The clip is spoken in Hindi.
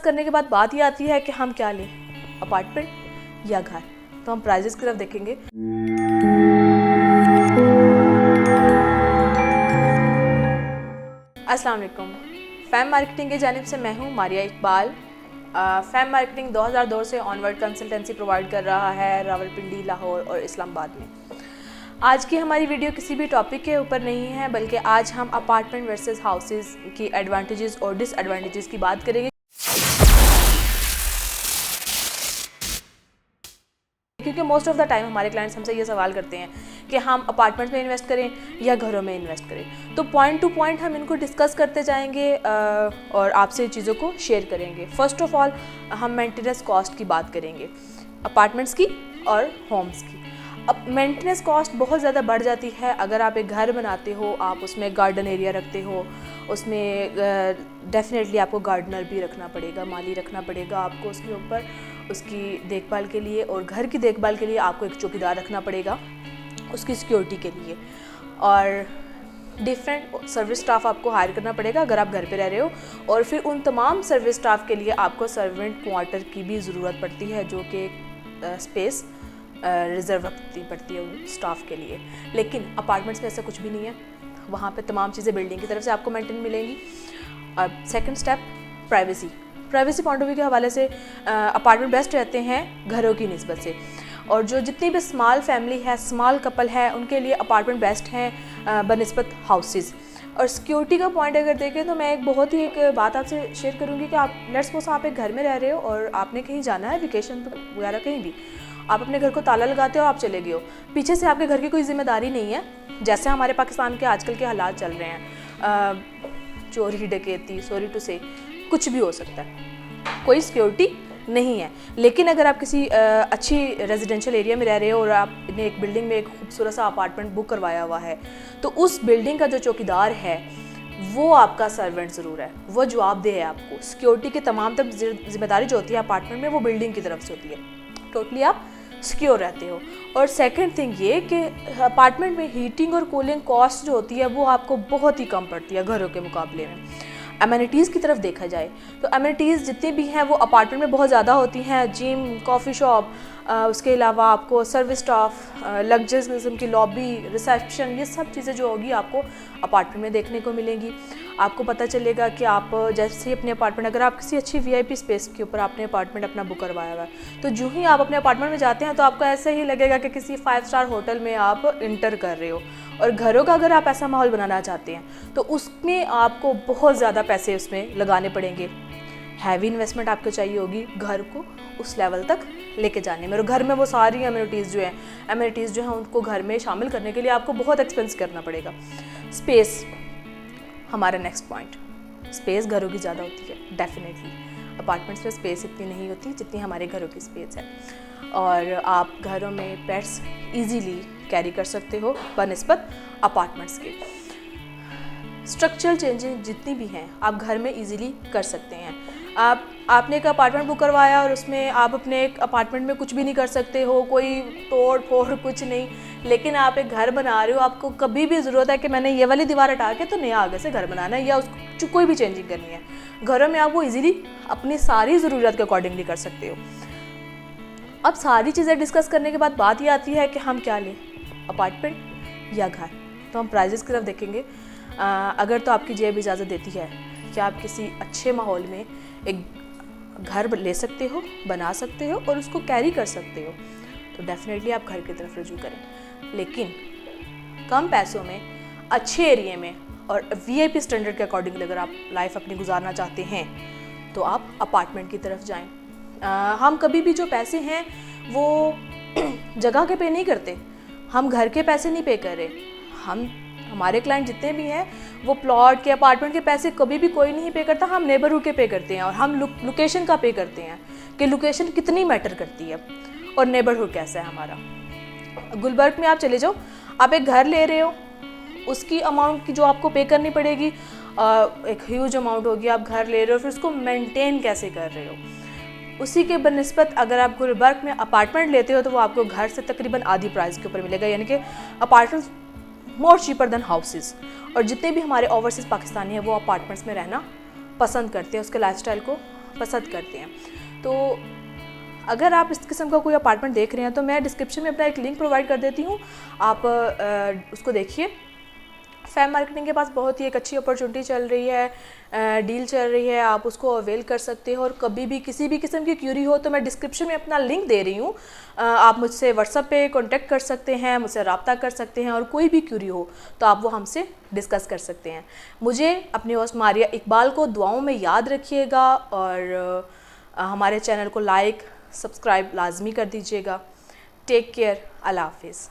करने के बाद बात ये आती है कि हम क्या लें, अपार्टमेंट या घर। तो हम प्राइजेस की तरफ देखेंगे। अस्सलाम वालेकुम। फैम मार्केटिंग की जानिब से मैं हूँ मारिया इकबाल। फैम मार्केटिंग 2002 से ऑनवर्ड कंसल्टेंसी प्रोवाइड कर रहा है रावलपिंडी, लाहौर और इस्लामाबाद में। आज की हमारी वीडियो किसी भी टॉपिक के ऊपर नहीं है, बल्कि आज हम अपार्टमेंट वर्सेस हाउसेस की एडवांटेजेस और डिसएडवांटेजेस की बात करेंगे। क्योंकि मोस्ट ऑफ द टाइम हमारे क्लाइंट्स हमसे ये सवाल करते हैं कि हम अपार्टमेंट्स में इन्वेस्ट करें या घरों में इन्वेस्ट करें। तो पॉइंट टू पॉइंट हम इनको डिस्कस करते जाएंगे और आपसे चीज़ों को शेयर करेंगे। फर्स्ट ऑफ ऑल हम मेंटेनेंस कॉस्ट की बात करेंगे, अपार्टमेंट्स की और होम्स की। अब मेंटेनेंस कॉस्ट बहुत ज़्यादा बढ़ जाती है अगर आप एक घर बनाते हो, आप उसमें गार्डन एरिया रखते हो, उसमें डेफिनेटली आपको गार्डनर भी रखना पड़ेगा, माली रखना पड़ेगा आपको उसके ऊपर, उसकी देखभाल के लिए। और घर की देखभाल के लिए आपको एक चौकीदार रखना पड़ेगा उसकी सिक्योरिटी के लिए। और डिफरेंट सर्विस स्टाफ आपको हायर करना पड़ेगा अगर आप घर पे रह रहे हो। और फिर उन तमाम सर्विस स्टाफ के लिए आपको सर्वेंट क्वार्टर की भी ज़रूरत पड़ती है, जो कि स्पेस रिज़र्व रखनी पड़ती है उन स्टाफ के लिए। लेकिन अपार्टमेंट्स में ऐसा कुछ भी नहीं है, वहाँ पे तमाम चीज़ें बिल्डिंग की तरफ से आपको मेंटेन मिलेंगी। अब second step, privacy point of view के हवाले से अपार्टमेंट बेस्ट रहते हैं घरों की निस्बत से। और जो जितनी भी स्मॉल फैमिली है, स्मॉल कपल है, उनके लिए अपार्टमेंट बेस्ट हैं बनिस्बत हाउसेस। और सिक्योरिटी का पॉइंट अगर देखें तो मैं एक बहुत ही एक बात आपसे शेयर करूँगी कि आप लेट्स सपोज आप एक घर में रह रहे हो और आपने कहीं जाना है वेकेशन वगैरह, कहीं भी आप अपने घर को ताला लगाते हो, आप चले गए हो, पीछे से आपके घर की कोई जिम्मेदारी नहीं है। जैसे हमारे पाकिस्तान के आजकल के हालात चल रहे हैं, चोरी डकैती, सॉरी टू से, कुछ भी हो सकता है, कोई सिक्योरिटी नहीं है। लेकिन अगर आप किसी अच्छी रेजिडेंशियल एरिया में रह रहे हो और आपने एक बिल्डिंग में एक खूबसूरत सा अपार्टमेंट बुक करवाया हुआ है, तो उस बिल्डिंग का जो चौकीदार है वो आपका सर्वेंट ज़रूर है, वो जवाबदेह है आपको। सिक्योरिटी की तमाम तक जिम्मेदारी जो होती है अपार्टमेंट में, वो बिल्डिंग की तरफ से होती है। टोटली आप सिक्योर रहते हो। और सेकंड थिंग ये कि अपार्टमेंट में हीटिंग और कूलिंग कॉस्ट जो होती है वो आपको बहुत ही कम पड़ती है घरों के मुकाबले में। एमिनिटीज़ की तरफ देखा जाए तो एमिनिटीज़ जितनी भी हैं वो अपार्टमेंट में बहुत ज़्यादा होती हैं। जिम, कॉफ़ी शॉप, उसके अलावा आपको सर्विस स्टाफ, लग्जरियस किस्म की लॉबी, रिसेप्शन, ये सब चीज़ें जो होगी आपको अपार्टमेंट में देखने को मिलेंगी। आपको पता चलेगा कि आप जैसे ही अपने अपार्टमेंट, अगर आप किसी अच्छी वीआईपी स्पेस के ऊपर आपने अपार्टमेंट अपना बुक करवाया हुआ है, तो जो ही आप अपने अपार्टमेंट में जाते हैं तो आपको ऐसे ही लगेगा कि किसी 5 स्टार होटल में आप इंटर कर रहे हो। और घरों का अगर आप ऐसा माहौल बनाना चाहते हैं तो उसमें आपको बहुत ज़्यादा पैसे उसमें लगाने पड़ेंगे। हैवी इन्वेस्टमेंट आपको चाहिए होगी घर को उस लेवल तक लेके जाने में। और घर में वो सारी एमिनिटीज़ जो हैं उनको घर में शामिल करने के लिए आपको बहुत एक्सपेंस करना पड़ेगा। स्पेस हमारा नेक्स्ट पॉइंट, स्पेस घरों की ज़्यादा होती है डेफिनेटली। अपार्टमेंट्स में स्पेस इतनी नहीं होती जितनी हमारे घरों की स्पेस है। और आप घरों में पेट्स इजीली कैरी कर सकते हो बनिस्बत अपार्टमेंट्स के। स्ट्रक्चरल चेंजेस जितनी भी हैं आप घर में इजीली कर सकते हैं। आपने एक अपार्टमेंट बुक करवाया और उसमें आप अपने एक अपार्टमेंट में कुछ भी नहीं कर सकते हो, कोई तोड़ फोड़ कुछ नहीं। लेकिन आप एक घर बना रहे हो, आपको कभी भी ज़रूरत है कि मैंने ये वाली दीवार हटा के तो नया आगे से घर बनाना है या उसको कोई भी चेंजिंग करनी है, घरों में आप वो ईज़िली अपनी सारी ज़रूरत के अकॉर्डिंगली कर सकते हो। अब सारी चीज़ें डिस्कस करने के बाद बात ये आती है कि हम क्या लें, अपार्टमेंट या घर। तो हम प्राइजेस की तरफ देखेंगे। अगर तो आपकी जेब इजाज़त देती है कि आप किसी अच्छे माहौल में एक घर ले सकते हो, बना सकते हो और उसको कैरी कर सकते हो, तो डेफिनेटली आप घर की तरफ रुजू करें। लेकिन कम पैसों में, अच्छे एरिया में और वीआईपी स्टैंडर्ड के अकॉर्डिंगली अगर आप लाइफ अपनी गुजारना चाहते हैं तो आप अपार्टमेंट की तरफ जाएं। हम कभी भी जो पैसे हैं वो जगह के पे नहीं करते, हम घर के पैसे नहीं पे कर रहे। हमारे क्लाइंट जितने भी हैं वो प्लॉट के, अपार्टमेंट के पैसे कभी भी कोई नहीं पे करता, हम नेबरहुड के पे करते हैं। और हम लोकेशन का पे करते हैं कि लोकेशन कितनी मैटर करती है और नेबरहुड कैसा है हमारा। गुलबर्ग में आप चले जाओ, आप एक घर ले रहे हो, उसकी अमाउंट की जो आपको पे करनी पड़ेगी एक ह्यूज अमाउंट होगी। आप घर ले रहे हो, फिर उसको मेंटेन कैसे कर रहे हो, उसी के बनस्बत अगर आप गुलबर्ग में अपार्टमेंट लेते हो तो वो आपको घर से तकरीबन आधी प्राइस के ऊपर मिलेगा। यानी कि apartments more cheaper than houses. और जितने भी हमारे ओवरसीज़ पाकिस्तानी हैं वो अपार्टमेंट्स में रहना पसंद करते हैं, उसके लाइफस्टाइल को पसंद करते हैं। तो अगर आप इस किस्म का कोई अपार्टमेंट देख रहे हैं तो मैं डिस्क्रिप्शन में अपना एक लिंक प्रोवाइड कर देती हूँ, आप उसको देखिए। फैम मार्केटिंग के पास बहुत ही एक अच्छी अपॉर्चुनिटी चल रही है, डील चल रही है, आप उसको अवेल कर सकते हो। और कभी भी किसी भी किस्म की क्यूरी हो तो मैं डिस्क्रिप्शन में अपना लिंक दे रही हूँ, आप मुझसे व्हाट्सएप पे कांटेक्ट कर सकते हैं, मुझसे रब्ता कर सकते हैं, और कोई भी क्यूरी हो तो आप वो हमसे डिस्कस कर सकते हैं। मुझे अपने होस्ट मारिया इकबाल को दुआओं में याद रखिएगा, और हमारे चैनल को लाइक सब्सक्राइब लाजमी कर दीजिएगा। टेक केयर, अल्लाह हाफिज़।